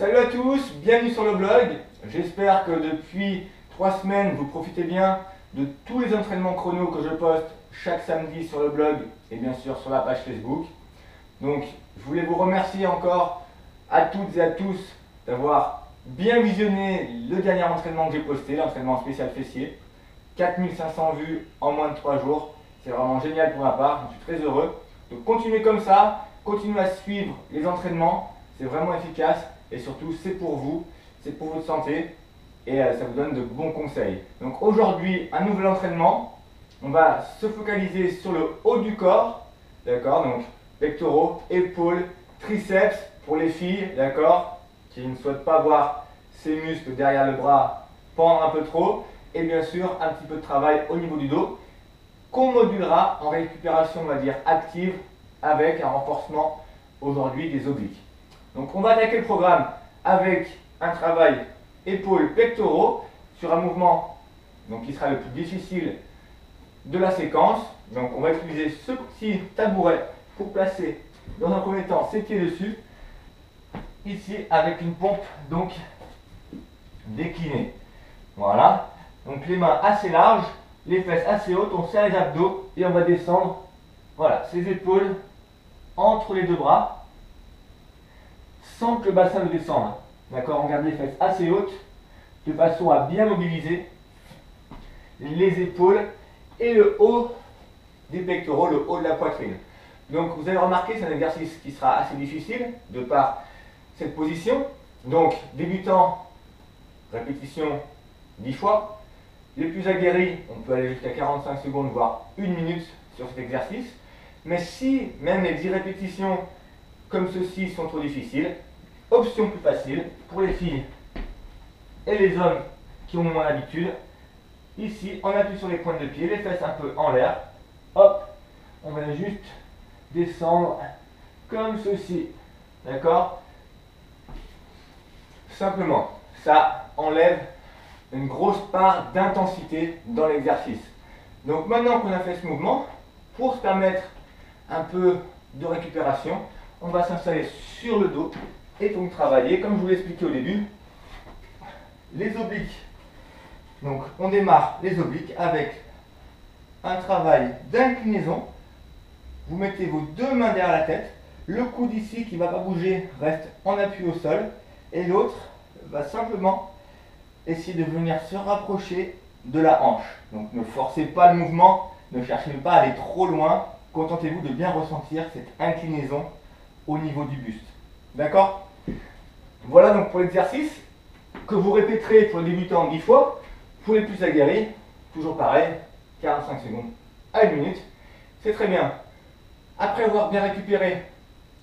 Salut à tous, bienvenue sur le blog. J'espère que depuis 3 semaines, vous profitez bien de tous les entraînements chrono que je poste chaque samedi sur le blog et bien sûr sur la page Facebook. Donc, je voulais vous remercier encore à toutes et à tous d'avoir bien visionné le dernier entraînement que j'ai posté, l'entraînement spécial fessier. 4500 vues en moins de 3 jours. C'est vraiment génial pour ma part, je suis très heureux. Donc continuez comme ça, continuez à suivre les entraînements, c'est vraiment efficace et surtout c'est pour vous, c'est pour votre santé et ça vous donne de bons conseils. Donc aujourd'hui, un nouvel entraînement, on va se focaliser sur le haut du corps, d'accord, donc pectoraux, épaules, triceps pour les filles, d'accord, qui ne souhaitent pas voir ces muscles derrière le bras pendre un peu trop, et bien sûr un petit peu de travail au niveau du dos, qu'on modulera en récupération, on va dire, active, avec un renforcement aujourd'hui des obliques. Donc on va attaquer le programme avec un travail épaules pectoraux sur un mouvement donc, qui sera le plus difficile de la séquence. Donc on va utiliser ce petit tabouret pour placer dans un premier temps ses pieds dessus, ici avec une pompe donc déclinée. Voilà, donc les mains assez larges, les fesses assez hautes, on serre les abdos et on va descendre, voilà, ses épaules entre les deux bras, sans que le bassin ne descende. D'accord, on garde les fesses assez hautes, de façon à bien mobiliser les épaules et le haut des pectoraux, le haut de la poitrine. Donc vous avez remarqué, c'est un exercice qui sera assez difficile, de par cette position. Donc, débutant, répétition 10 fois. Les plus aguerris, on peut aller jusqu'à 45 secondes, voire 1 minute sur cet exercice. Mais si même les 10 répétitions comme ceci sont trop difficiles, option plus facile pour les filles et les hommes qui ont moins l'habitude. Ici, on appuie sur les pointes de pied, les fesses un peu en l'air. Hop, on va juste descendre comme ceci. D'accord? Simplement, ça enlève une grosse part d'intensité dans l'exercice. Donc maintenant qu'on a fait ce mouvement, pour se permettre un peu de récupération, on va s'installer sur le dos et donc travailler, comme je vous l'ai expliqué au début, les obliques. Donc on démarre les obliques avec un travail d'inclinaison. Vous mettez vos deux mains derrière la tête, le coude ici qui ne va pas bouger reste en appui au sol et l'autre va simplement essayez de venir se rapprocher de la hanche. Donc ne forcez pas le mouvement, ne cherchez pas à aller trop loin, contentez-vous de bien ressentir cette inclinaison au niveau du buste. D'accord? Voilà donc pour l'exercice que vous répéterez pour les débutants 10 fois, pour les plus aguerris, toujours pareil, 45 secondes à 1 minute, c'est très bien. Après avoir bien récupéré,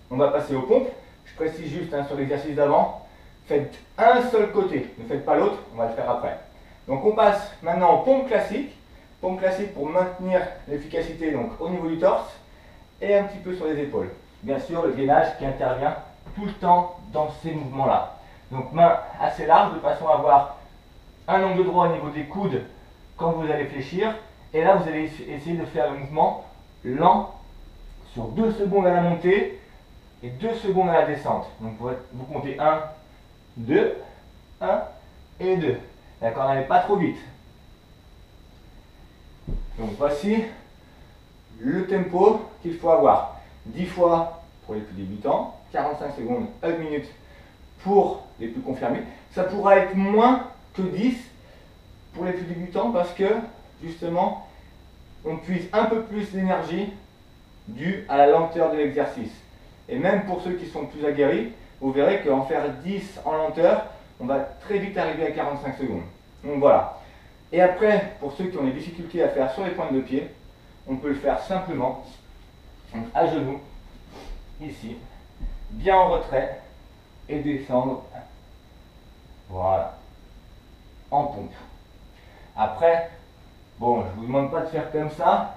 on va passer aux pompes. Je précise juste sur l'exercice d'avant, faites un seul côté, ne faites pas l'autre, on va le faire après. Donc on passe maintenant aux pompes classiques pour maintenir l'efficacité donc au niveau du torse et un petit peu sur les épaules. Bien sûr le gainage qui intervient tout le temps dans ces mouvements-là. Donc main assez large de façon à avoir un angle droit au niveau des coudes quand vous allez fléchir. Et là vous allez essayer de faire le mouvement lent sur 2 secondes à la montée et 2 secondes à la descente. Donc vous comptez 1, 2, 1 et 2. D'accord, n'allez pas trop vite. Donc voici le tempo qu'il faut avoir. 10 fois pour les plus débutants, 45 secondes à 1 minute pour les plus confirmés. Ça pourra être moins que 10 pour les plus débutants parce que justement on puise un peu plus d'énergie due à la lenteur de l'exercice. Et même pour ceux qui sont plus aguerris, vous verrez qu'en faire 10 en lenteur, on va très vite arriver à 45 secondes. Donc voilà. Et après, pour ceux qui ont des difficultés à faire sur les pointes de pied, on peut le faire simplement, donc à genoux, ici, bien en retrait, et descendre, voilà, en pompe. Après, bon, je ne vous demande pas de faire comme ça,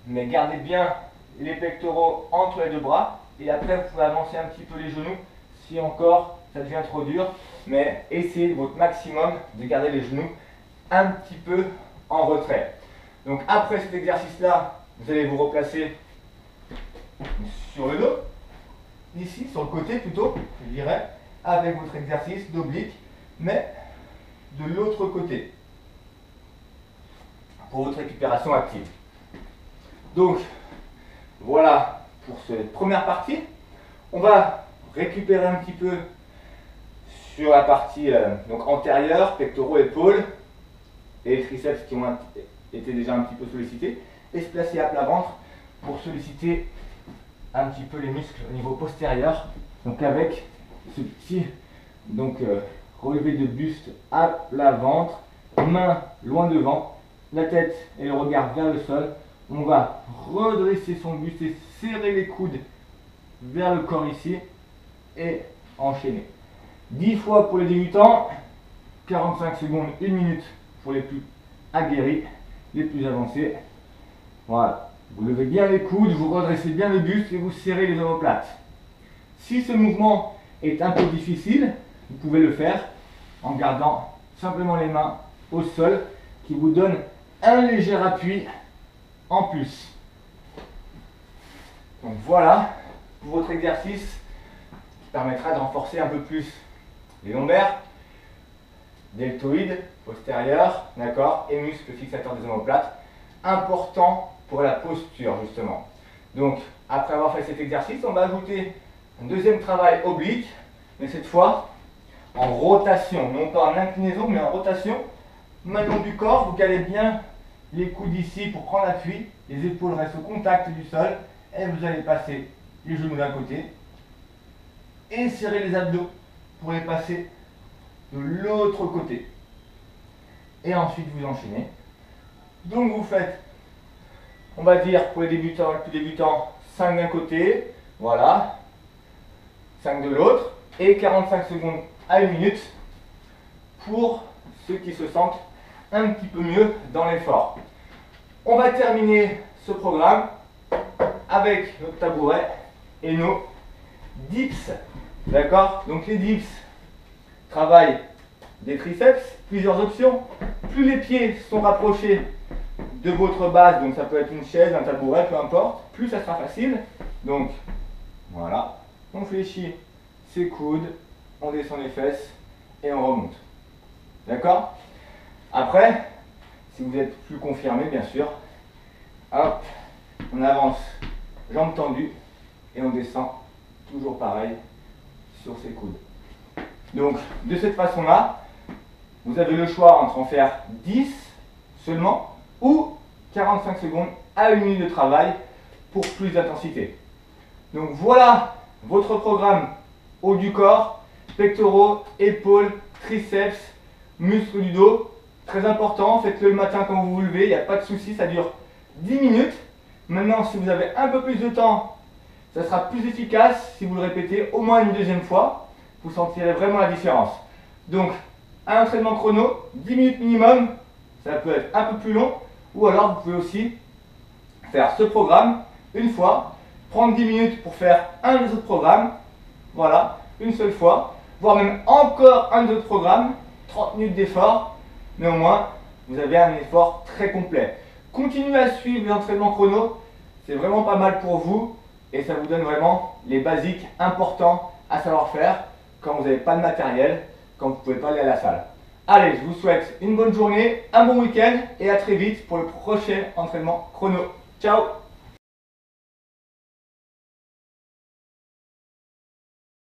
mais gardez bien les pectoraux entre les deux bras, et après vous pouvez avancer un petit peu les genoux, si encore ça devient trop dur, mais essayez votre maximum de garder les genoux un petit peu en retrait. Donc après cet exercice-là, vous allez vous replacer sur le dos, ici, sur le côté plutôt, je dirais, avec votre exercice d'oblique, mais de l'autre côté, pour votre récupération active. Donc, voilà pour cette première partie. On va récupérer un petit peu sur la partie donc antérieure, pectoraux, épaules, et les triceps qui ont été déjà un petit peu sollicités, et se placer à plat ventre pour solliciter un petit peu les muscles au niveau postérieur, donc avec ce petit relevé de buste à plat ventre, main loin devant, la tête et le regard vers le sol. On va redresser son buste et serrer les coudes vers le corps ici et enchaîner. 10 fois pour les débutants, 45 secondes, 1 minute pour les plus aguerris, les plus avancés. Voilà, vous levez bien les coudes, vous redressez bien le buste et vous serrez les omoplates. Si ce mouvement est un peu difficile, vous pouvez le faire en gardant simplement les mains au sol qui vous donne un léger appui en plus. Donc voilà pour votre exercice qui permettra de renforcer un peu plus les lombaires, deltoïdes, postérieurs, d'accord, et muscles fixateurs des omoplates, important pour la posture justement. Donc après avoir fait cet exercice, on va ajouter un deuxième travail oblique, mais cette fois en rotation, non pas en inclinaison, mais en rotation. Main le long du corps, vous calez bien les coudes ici pour prendre l'appui, les épaules restent au contact du sol, et vous allez passer les genoux d'un côté, et serrer les abdos pour les passer de l'autre côté. Et ensuite vous enchaînez. Donc vous faites, on va dire pour les débutants, les plus débutants, 5 d'un côté, voilà, 5 de l'autre, et 45 secondes à 1 minute pour ceux qui se sentent un petit peu mieux dans l'effort. On va terminer ce programme avec notre tabouret et nos dips. D'accord? Donc les dips travaillent des triceps, plusieurs options. Plus les pieds sont rapprochés de votre base, donc ça peut être une chaise, un tabouret, peu importe, plus ça sera facile. Donc voilà, on fléchit ses coudes, on descend les fesses et on remonte. D'accord? Après, si vous êtes plus confirmé, bien sûr, hop, on avance, jambes tendues, et on descend, toujours pareil, sur ses coudes. Donc, de cette façon-là, vous avez le choix entre en faire 10 seulement, ou 45 secondes à 1 minute de travail pour plus d'intensité. Donc voilà votre programme haut du corps, pectoraux, épaules, triceps, muscles du dos. Très important, faites-le le matin quand vous vous levez, il n'y a pas de souci, ça dure 10 minutes. Maintenant, si vous avez un peu plus de temps, ça sera plus efficace si vous le répétez au moins une deuxième fois. Vous sentirez vraiment la différence. Donc, un entraînement chrono, 10 minutes minimum, ça peut être un peu plus long, ou alors vous pouvez aussi faire ce programme une fois, prendre 10 minutes pour faire un des autres programmes, voilà, une seule fois, voire même encore un des autres programmes, 30 minutes d'effort, mais au moins vous avez un effort très complet. Continuez à suivre les entraînements chrono, c'est vraiment pas mal pour vous et ça vous donne vraiment les basiques importants à savoir faire quand vous n'avez pas de matériel, quand vous ne pouvez pas aller à la salle. Allez, je vous souhaite une bonne journée, un bon week-end et à très vite pour le prochain entraînement chrono. Ciao!